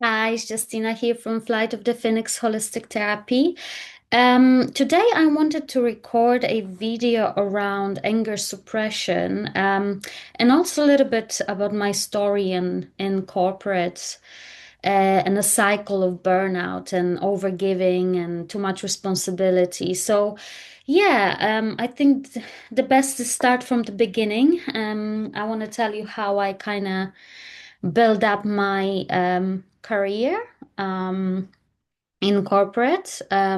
Hi, it's Justyna here from Flight of the Phoenix Holistic Therapy. Today I wanted to record a video around anger suppression, and also a little bit about my story in corporate, and a cycle of burnout and overgiving and too much responsibility. So, yeah, I think the best is start from the beginning. I want to tell you how I kind of build up my career um, in corporate. I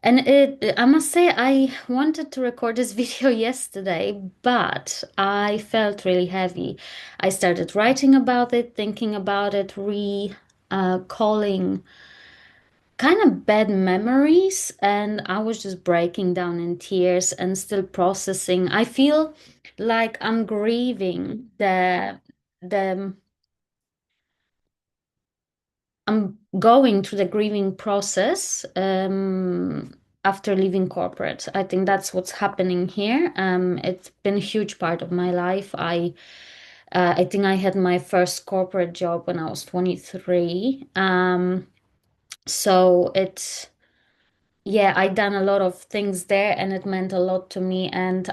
must say, I wanted to record this video yesterday, but I felt really heavy. I started writing about it, thinking about it, recalling kind of bad memories, and I was just breaking down in tears and still processing. I feel like I'm grieving the I'm going through the grieving process after leaving corporate. I think that's what's happening here. It's been a huge part of my life. I think I had my first corporate job when I was 23. So it's yeah, I done a lot of things there, and it meant a lot to me. And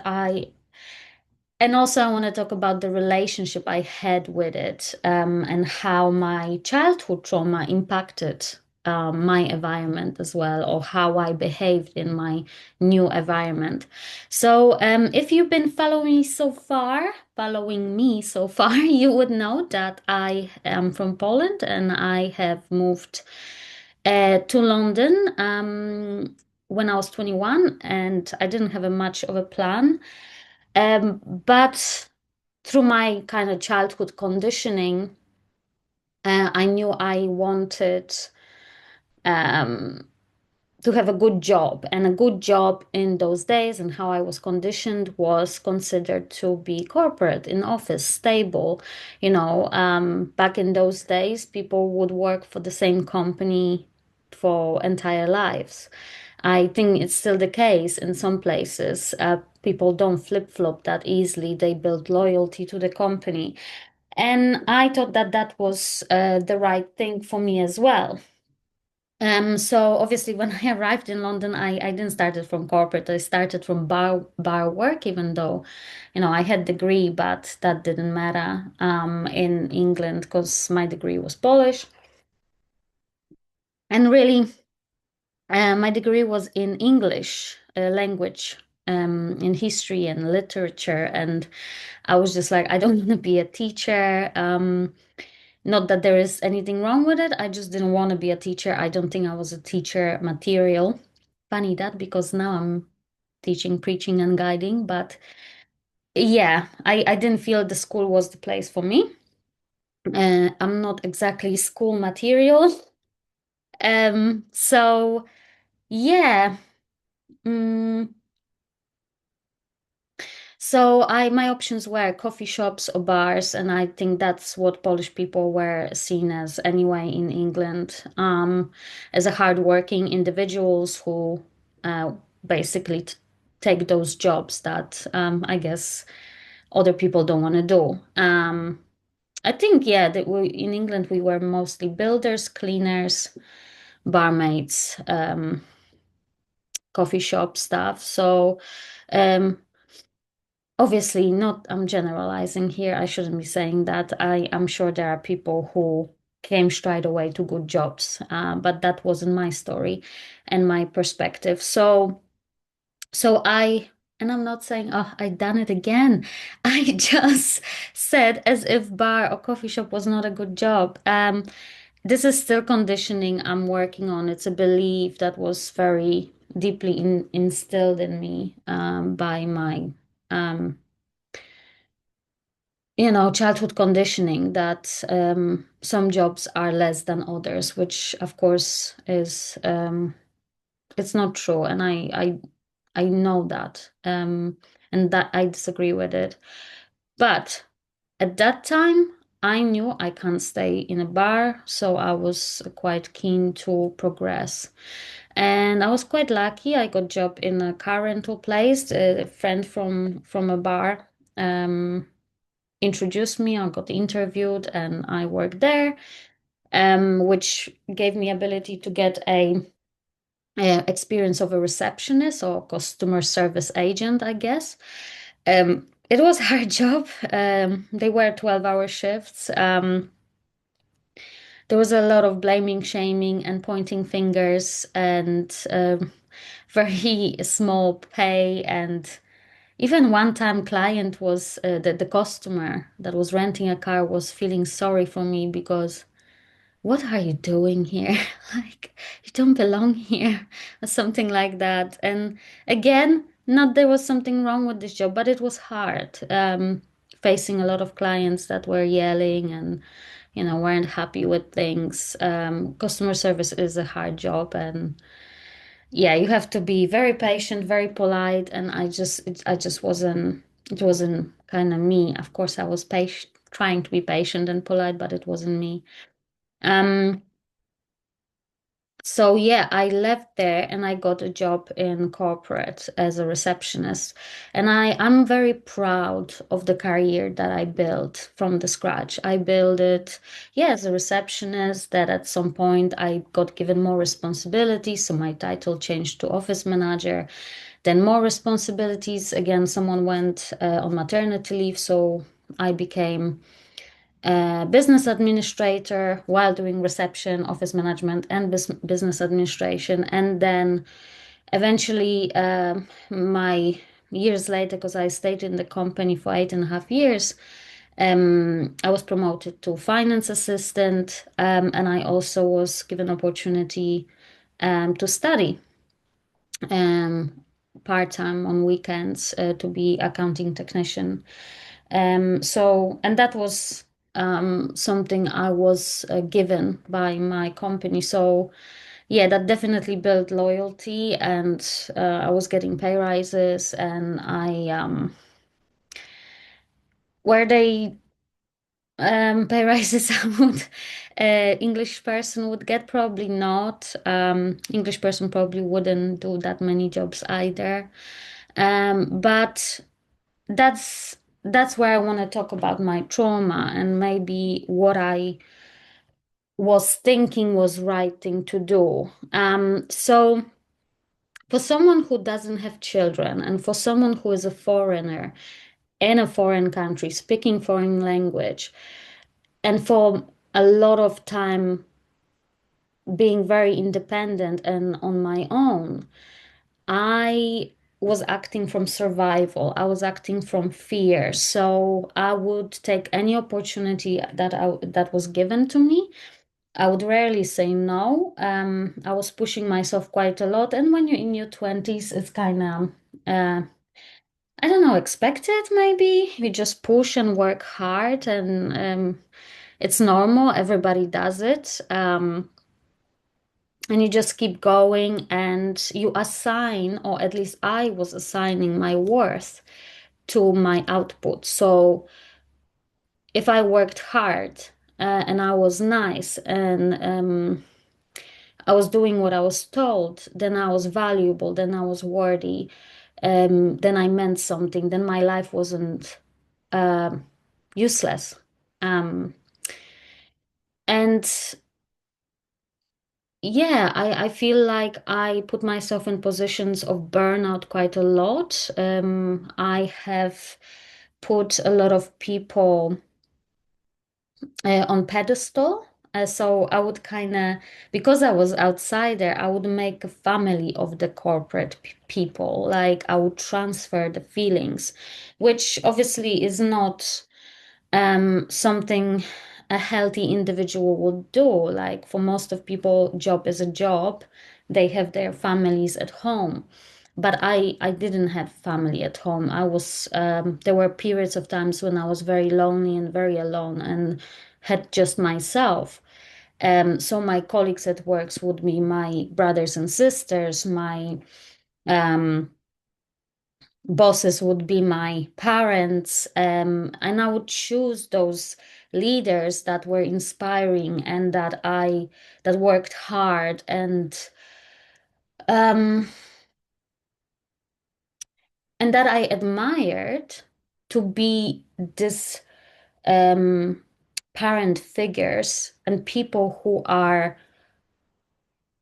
also, I want to talk about the relationship I had with it, and how my childhood trauma impacted my environment as well, or how I behaved in my new environment. So, if you've been following me so far, you would know that I am from Poland and I have moved to London when I was 21, and I didn't have a much of a plan. But through my kind of childhood conditioning, I knew I wanted um, to have a good job. And a good job in those days, and how I was conditioned, was considered to be corporate, in office, stable. Back in those days, people would work for the same company for entire lives. I think it's still the case in some places. People don't flip-flop that easily. They build loyalty to the company. And I thought that that was the right thing for me as well. So obviously when I arrived in London, I didn't start it from corporate. I started from bar work, even though, I had degree, but that didn't matter in England because my degree was Polish. And really, my degree was in English language, in history and literature. And I was just like, I don't want to be a teacher. Not that there is anything wrong with it. I just didn't want to be a teacher. I don't think I was a teacher material. Funny that, because now I'm teaching, preaching, and guiding. But yeah, I didn't feel the school was the place for me. I'm not exactly school material. So yeah. Mm, So my options were coffee shops or bars, and I think that's what Polish people were seen as anyway in England, as a hardworking individuals who uh, basically take those jobs that I guess other people don't want to do. I think yeah, that we in England we were mostly builders, cleaners, barmaids, coffee shop staff. So. Um, Obviously, not, I'm generalizing here. I shouldn't be saying that. I'm sure there are people who came straight away to good jobs, but that wasn't my story and my perspective. And I'm not saying, oh, I done it again. I just said as if bar or coffee shop was not a good job. This is still conditioning I'm working on. It's a belief that was very deeply instilled in me by my um, childhood conditioning, that some jobs are less than others, which of course is it's not true, and I know that, and that I disagree with it. But at that time, I knew I can't stay in a bar, so I was quite keen to progress. And I was quite lucky. I got job in a car rental place. A friend from a bar um, introduced me. I got interviewed and I worked there. which gave me ability to get experience of a receptionist or customer service agent, I guess. It was a hard job. They were 12-hour shifts. There was a lot of blaming, shaming, and pointing fingers, and very small pay. And even one time, client was the customer that was renting a car was feeling sorry for me because what are you doing here? Like, you don't belong here, or something like that. And again, not there was something wrong with this job, but it was hard. Facing a lot of clients that were yelling and, weren't happy with things. Customer service is a hard job, and yeah, you have to be very patient, very polite. And I just wasn't. It wasn't kind of me. Of course, I was patient, trying to be patient and polite, but it wasn't me. Um, so yeah, I left there and I got a job in corporate as a receptionist. And I'm very proud of the career that I built from the scratch. I built it, yeah, as a receptionist, that at some point I got given more responsibilities. So my title changed to office manager, then more responsibilities. Again, someone went on maternity leave, so I became business administrator while doing reception, office management, and business administration. And then eventually, my years later, because I stayed in the company for 8.5 years, I was promoted to finance assistant, and I also was given opportunity to study um, part-time on weekends to be accounting technician. And that was something I was given by my company. So yeah, that definitely built loyalty, and I was getting pay rises, and I where they pay rises I would English person would get, probably not. English person probably wouldn't do that many jobs either. But that's where I want to talk about my trauma and maybe what I was thinking was right thing to do. So for someone who doesn't have children and for someone who is a foreigner in a foreign country speaking foreign language, and for a lot of time being very independent and on my own, I was acting from survival. I was acting from fear. So I would take any opportunity that was given to me. I would rarely say no. I was pushing myself quite a lot. And when you're in your 20s, it's kind of, I don't know, expected maybe. You just push and work hard, and it's normal. Everybody does it. And you just keep going and you assign, or at least I was assigning my worth to my output. So if I worked hard and I was nice and I was doing what I was told, then I was valuable, then I was worthy, then I meant something, then my life wasn't um useless. Um, and Yeah, I feel like I put myself in positions of burnout quite a lot. I have put a lot of people on pedestal. So I would kind of, because I was outsider, I would make a family of the corporate people. Like I would transfer the feelings, which obviously is not something a healthy individual would do. Like for most of people, job is a job. They have their families at home. But I didn't have family at home. There were periods of times when I was very lonely and very alone and had just myself. So my colleagues at works would be my brothers and sisters, my um, bosses would be my parents, and I would choose those leaders that were inspiring and that worked hard um, and that I admired to be this um, parent figures and people who are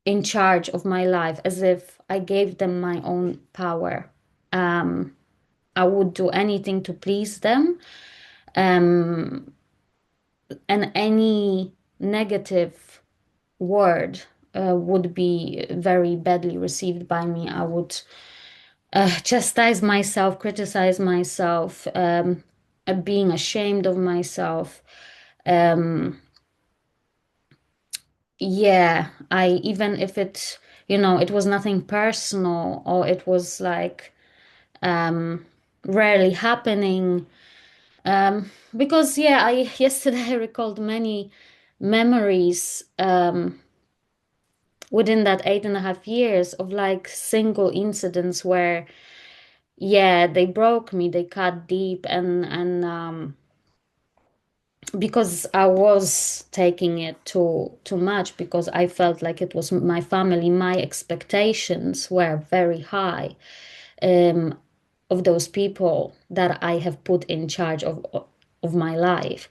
in charge of my life, as if I gave them my own power. Um, I would do anything to please them. Um, and any negative word would be very badly received by me. I would chastise myself, criticize myself, being ashamed of myself. Um, yeah, I even if it, it was nothing personal or it was like um, rarely happening. Because yeah, I yesterday I recalled many memories within that 8.5 years of like single incidents where yeah, they broke me, they cut deep, and because I was taking it too much, because I felt like it was my family, my expectations were very high um, of those people that I have put in charge of my life.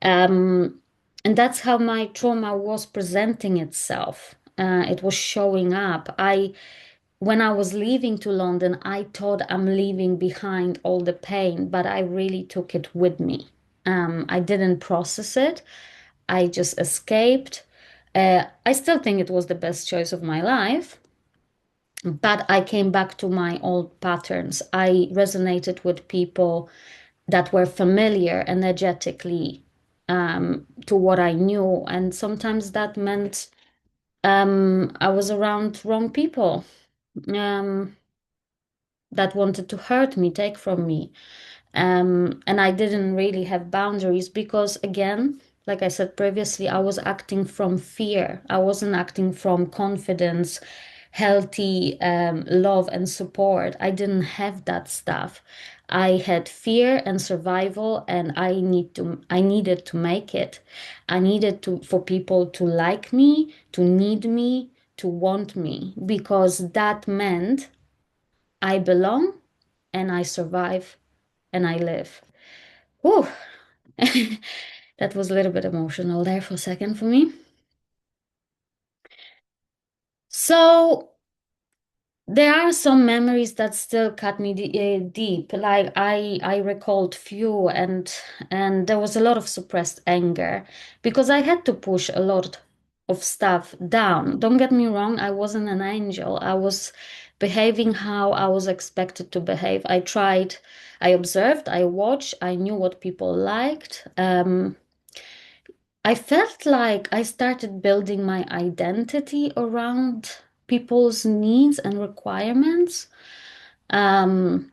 Um, and that's how my trauma was presenting itself. It was showing up. When I was leaving to London, I thought I'm leaving behind all the pain, but I really took it with me. I didn't process it. I just escaped. I still think it was the best choice of my life, but I came back to my old patterns. I resonated with people that were familiar energetically to what I knew. And sometimes that meant I was around wrong people um, that wanted to hurt me, take from me. And I didn't really have boundaries because, again, like I said previously, I was acting from fear. I wasn't acting from confidence, healthy love, and support. I didn't have that stuff. I had fear and survival, and I needed to make it. I needed to for people to like me, to need me, to want me, because that meant I belong and I survive and I live. Whew. That was a little bit emotional there for a second for me. So there are some memories that still cut me deep. Like I recalled few, and there was a lot of suppressed anger because I had to push a lot of stuff down. Don't get me wrong, I wasn't an angel. I was behaving how I was expected to behave. I tried, I observed, I watched, I knew what people liked. I felt like I started building my identity around people's needs and requirements. Um,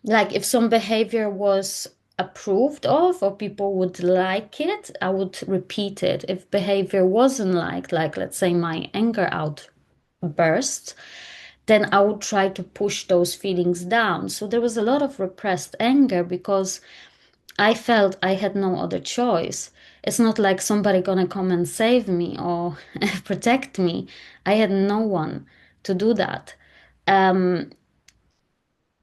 like if some behavior was approved of or people would like it, I would repeat it. If behavior wasn't liked, like let's say my anger outburst, then I would try to push those feelings down. So there was a lot of repressed anger because I felt I had no other choice. It's not like somebody gonna come and save me or protect me. I had no one to do that. Um,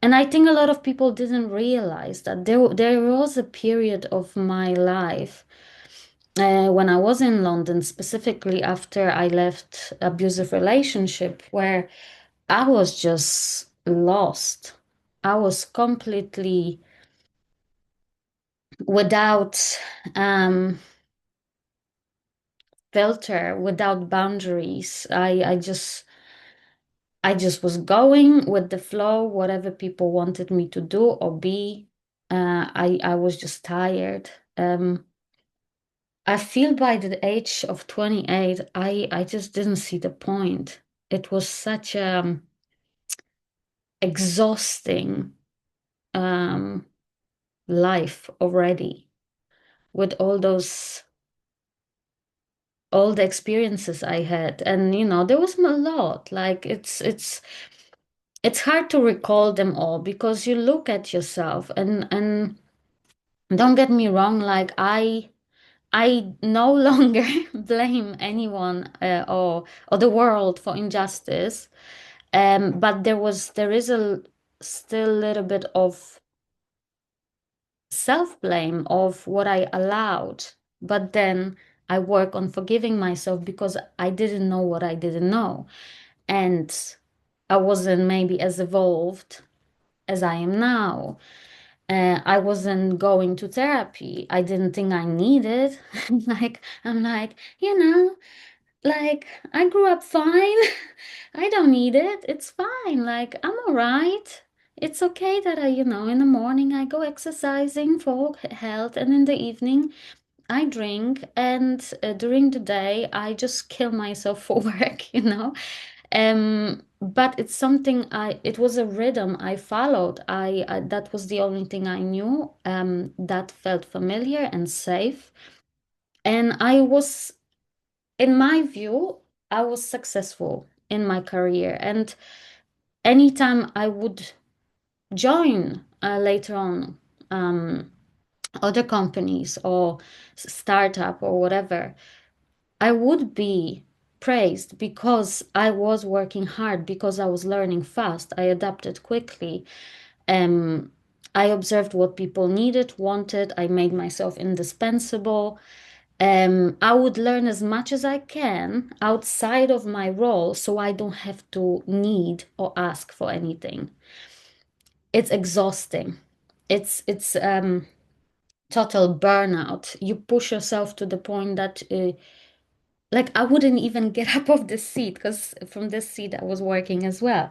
and I think a lot of people didn't realize that there was a period of my life when I was in London, specifically after I left abusive relationship, where I was just lost. I was completely without filter, without boundaries. I just was going with the flow, whatever people wanted me to do or be. I was just tired. I feel by the age of 28, I just didn't see the point. It was such a exhausting um, life already with all the experiences I had, and there was a lot. Like it's hard to recall them all because you look at yourself and don't get me wrong, like I no longer blame anyone or the world for injustice. But there is a still little bit of self-blame of what I allowed. But then I work on forgiving myself because I didn't know what I didn't know. And I wasn't maybe as evolved as I am now. I wasn't going to therapy. I didn't think I needed. I'm like, like I grew up fine. I don't need it. It's fine. Like I'm all right. It's okay that in the morning I go exercising for health, and in the evening I drink, and during the day I just kill myself for work. But it's something it was a rhythm I followed. That was the only thing I knew, that felt familiar and safe. And in my view, I was successful in my career. And anytime I would join later on um, other companies or startup or whatever, I would be praised because I was working hard, because I was learning fast. I adapted quickly. Um, I observed what people needed, wanted. I made myself indispensable. I would learn as much as I can outside of my role so I don't have to need or ask for anything. It's exhausting. It's total burnout. You push yourself to the point that like I wouldn't even get up off the seat, because from this seat I was working as well.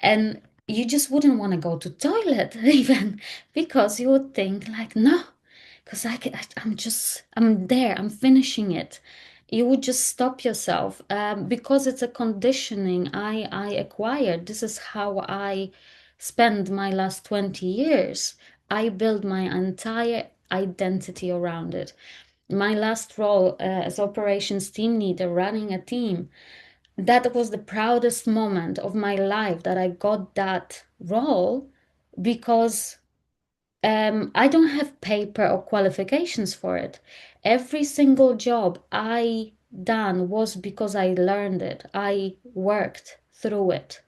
And you just wouldn't want to go to toilet even, because you would think like, no, because I'm there, I'm finishing it. You would just stop yourself, because it's a conditioning I acquired. This is how I spend my last 20 years. I build my entire identity around it. My last role as operations team leader, running a team, that was the proudest moment of my life, that I got that role, because I don't have paper or qualifications for it. Every single job I done was because I learned it. I worked through it,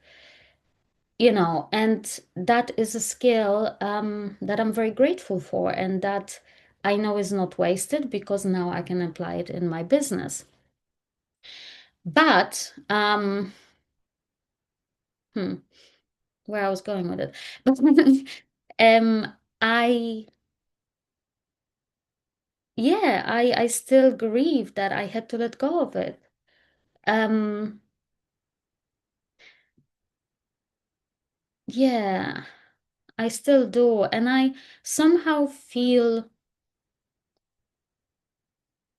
and that is a skill that I'm very grateful for, and that I know is not wasted, because now I can apply it in my business. But hmm, where I was going with it. But I yeah, I still grieve that I had to let go of it. Um, yeah, I still do. And I somehow feel,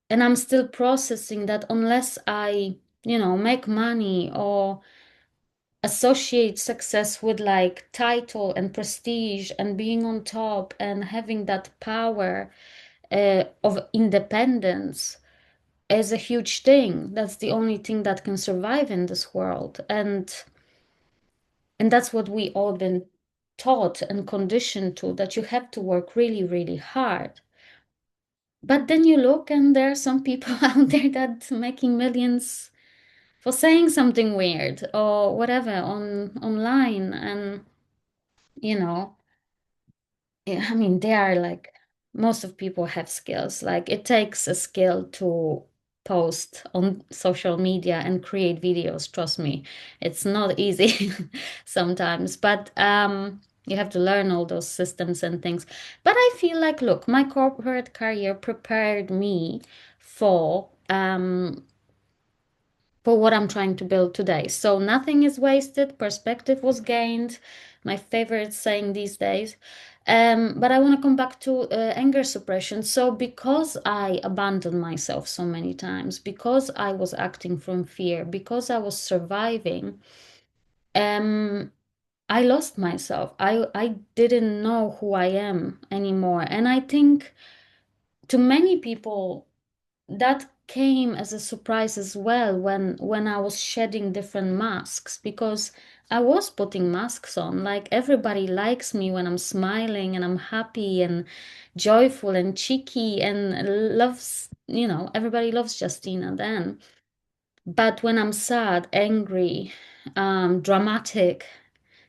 and I'm still processing that, unless I, make money or associate success with like title and prestige and being on top and having that power of independence is a huge thing. That's the only thing that can survive in this world. And that's what we all been taught and conditioned to, that you have to work really, really hard. But then you look, and there are some people out there that making millions for saying something weird or whatever on online. And you know yeah, I mean, they are like, most of people have skills. Like it takes a skill to post on social media and create videos. Trust me, it's not easy sometimes, but you have to learn all those systems and things. But I feel like, look, my corporate career prepared me for what I'm trying to build today. So nothing is wasted, perspective was gained, my favorite saying these days. But I want to come back to anger suppression. So because I abandoned myself so many times, because I was acting from fear, because I was surviving, um, I lost myself. I didn't know who I am anymore. And I think to many people, that came as a surprise as well, when I was shedding different masks, because I was putting masks on. Like everybody likes me when I'm smiling and I'm happy and joyful and cheeky and loves, everybody loves Justyna then. But when I'm sad, angry, dramatic,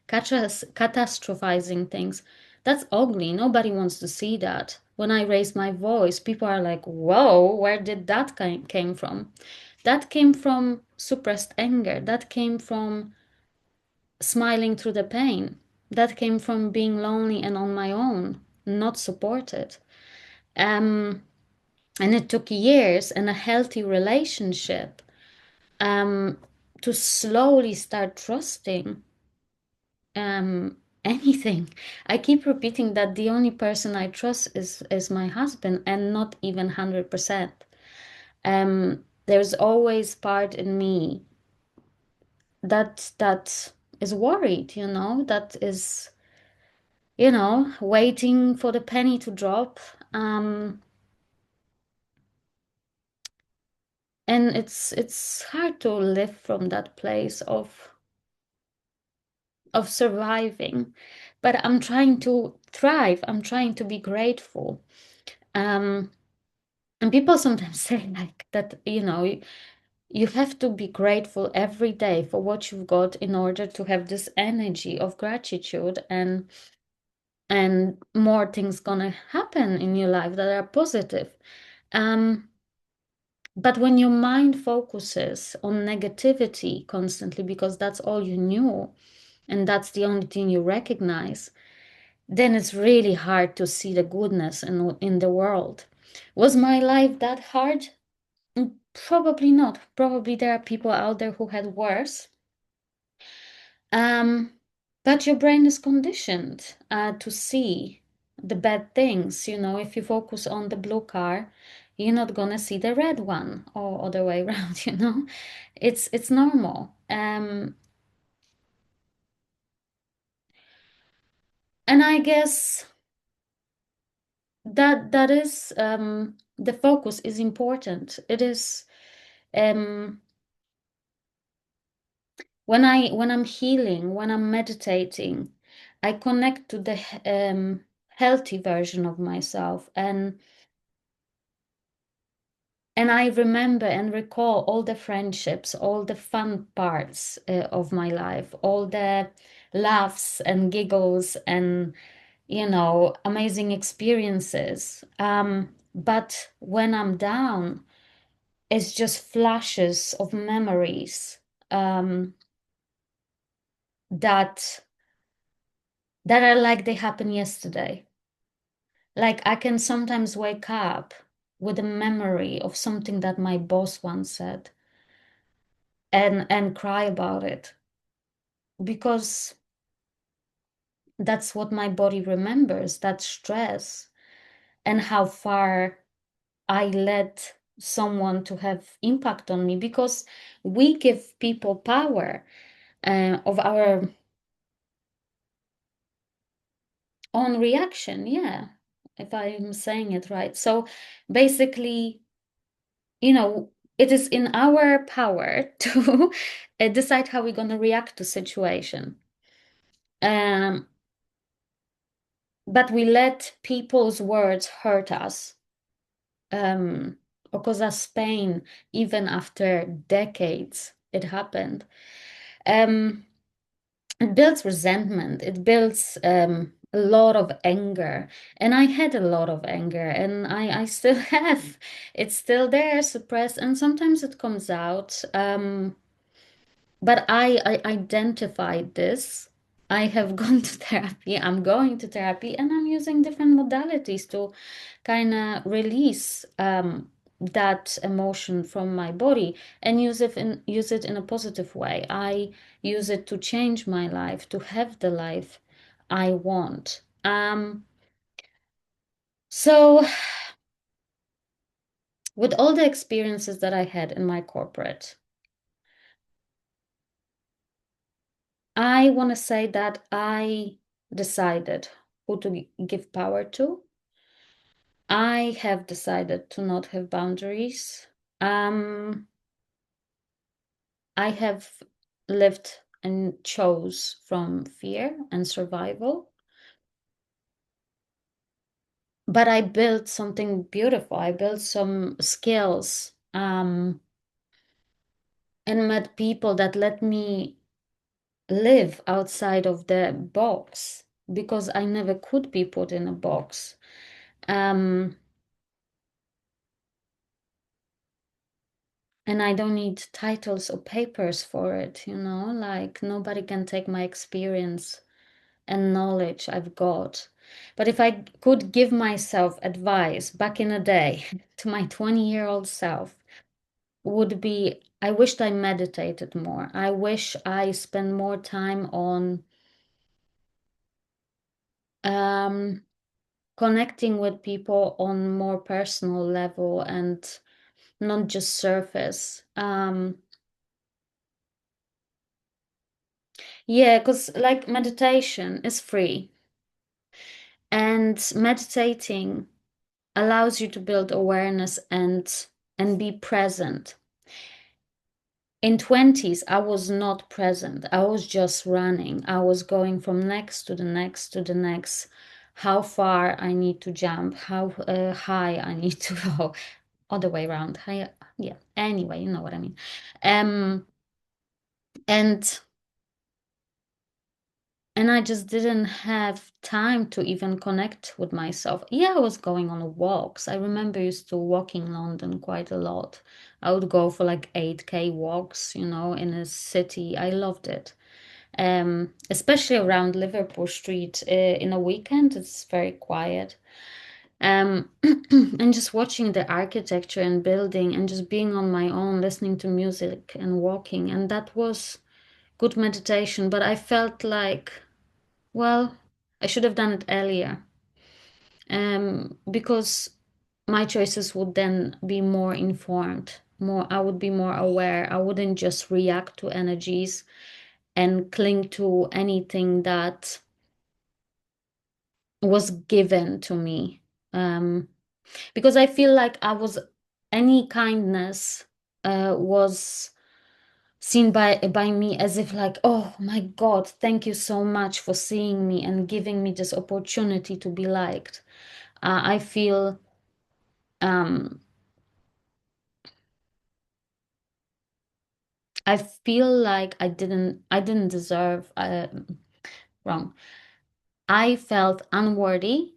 catastrophizing things, That's ugly. Nobody wants to see that. When I raise my voice, people are like, whoa, where did that came from? That came from suppressed anger. That came from smiling through the pain. That came from being lonely and on my own, not supported. Um, and it took years and a healthy relationship um, to slowly start trusting anything. I keep repeating that the only person I trust is my husband, and not even 100%. There's always part in me that is worried, that is, waiting for the penny to drop. Um, and it's hard to live from that place of surviving. But I'm trying to thrive. I'm trying to be grateful. Um, and people sometimes say like that, you have to be grateful every day for what you've got in order to have this energy of gratitude, and more things gonna happen in your life that are positive. Um, but when your mind focuses on negativity constantly because that's all you knew and that's the only thing you recognize, then it's really hard to see the goodness in the world. Was my life that hard? Probably not. Probably there are people out there who had worse. Um, but your brain is conditioned to see the bad things. If you focus on the blue car, you're not gonna see the red one, or other way around. It's normal. And I guess that is the focus is important. It is um when I'm healing, when I'm meditating, I connect to the healthy version of myself, and I remember and recall all the friendships, all the fun parts of my life, all the laughs and giggles and amazing experiences. But when I'm down, it's just flashes of memories um, that that are like they happened yesterday. Like I can sometimes wake up with a memory of something that my boss once said, and cry about it because that's what my body remembers, that stress, and how far I let someone to have impact on me, because we give people power of our own reaction. Yeah, if I'm saying it right. So basically, you know, it is in our power to decide how we're going to react to situation. Um, but we let people's words hurt us, um, or cause us pain, even after decades it happened. Um, it builds resentment. It builds a lot of anger. And I had a lot of anger, and I still have. It's still there, suppressed, and sometimes it comes out. But I identified this. I have gone to therapy. I'm going to therapy, and I'm using different modalities to kind of release that emotion from my body and use it in a positive way. I use it to change my life, to have the life I want. So with all the experiences that I had in my corporate, I want to say that I decided who to give power to. I have decided to not have boundaries. Um, I have lived and chose from fear and survival, but I built something beautiful. I built some skills, and met people that let me live outside of the box. because I never could be put in a box. Um, and I don't need titles or papers for it, like nobody can take my experience and knowledge I've got. But if I could give myself advice back in the day to my 20-year-old self, would be I wished I meditated more. I wish I spent more time on um, connecting with people on more personal level and not just surface. Yeah, because like meditation is free, and meditating allows you to build awareness and be present. In 20s, I was not present. I was just running. I was going from next to the next to the next. How far I need to jump, how high I need to go, other way around. High, yeah. Anyway, you know what I mean. Um, and and I just didn't have time to even connect with myself. Yeah, I was going on walks. I remember I used to walk in London quite a lot. I would go for like 8K walks, in a city. I loved it. Especially around Liverpool Street. In a weekend, it's very quiet. And just watching the architecture and building and just being on my own, listening to music and walking. And that was good meditation. But I felt like, well, I should have done it earlier. Because my choices would then be more informed, I would be more aware. I wouldn't just react to energies and cling to anything that was given to me. Because I feel like any kindness was seen by me as if like, oh my God, thank you so much for seeing me and giving me this opportunity to be liked. I feel um I feel like I didn't deserve wrong. I felt unworthy.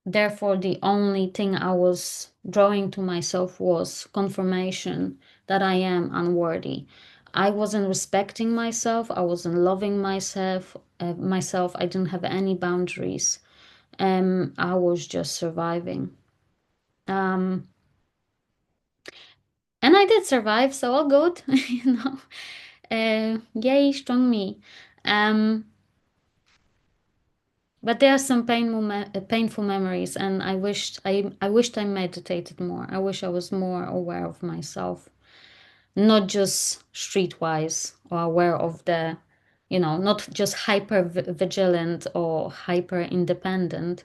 Therefore, the only thing I was drawing to myself was confirmation that I am unworthy. I wasn't respecting myself. I wasn't loving myself. I didn't have any boundaries. I was just surviving. Um, and I did survive, so all good, you know. Yay, strong me. Um, But there are some painful memories, and I wished I meditated more. I wish I was more aware of myself, not just streetwise or aware of not just hyper vigilant or hyper independent.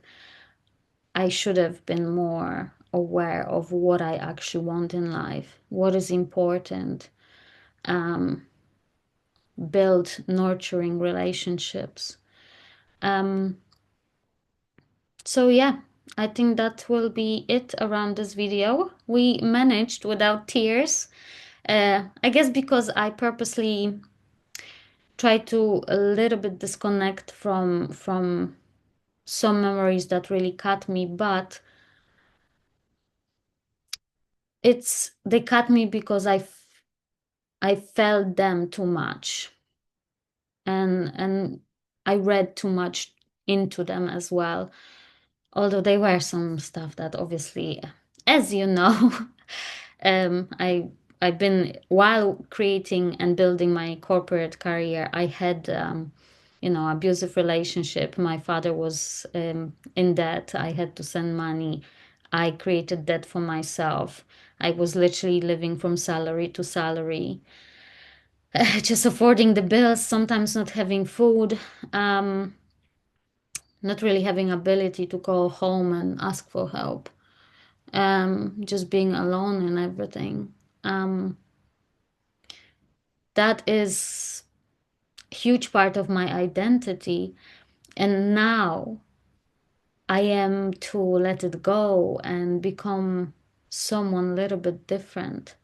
I should have been more aware of what I actually want in life, what is important, um, build nurturing relationships. Um, So yeah, I think that will be it around this video. We managed without tears. I guess because I purposely try to a little bit disconnect from some memories that really cut me, but they cut me because I felt them too much, and I read too much into them as well. Although they were some stuff that obviously, as you know, um, I I've been while creating and building my corporate career, I had abusive relationship. My father was in debt. I had to send money. I created debt for myself. I was literally living from salary to salary, just affording the bills, sometimes not having food. Um, not really having ability to go home and ask for help, just being alone and everything. um, that is a huge part of my identity, and now I am to let it go and become someone a little bit different.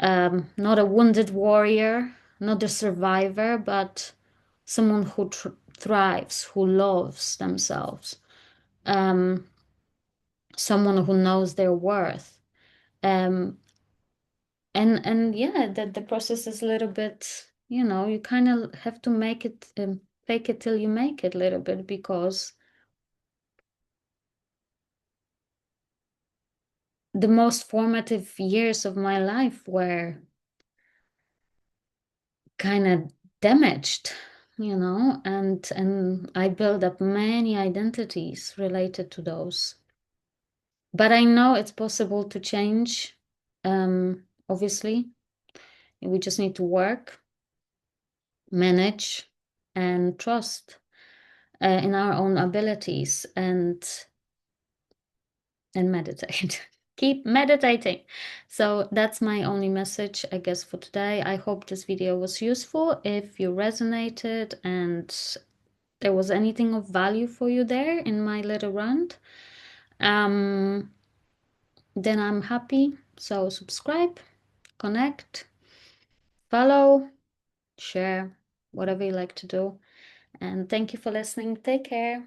Not a wounded warrior, not a survivor, but someone who thrives, who loves themselves, um, someone who knows their worth. Um, and yeah, that the process is a little bit, you kind of have to make it, fake it till you make it a little bit, because the most formative years of my life were kind of damaged, and I built up many identities related to those. But I know it's possible to change. Obviously, we just need to work, manage, and trust in our own abilities, and meditate. Keep meditating. So that's my only message, I guess, for today. I hope this video was useful. If you resonated and there was anything of value for you there in my little rant, um, then I'm happy. So subscribe, connect, follow, share, whatever you like to do. And thank you for listening. Take care.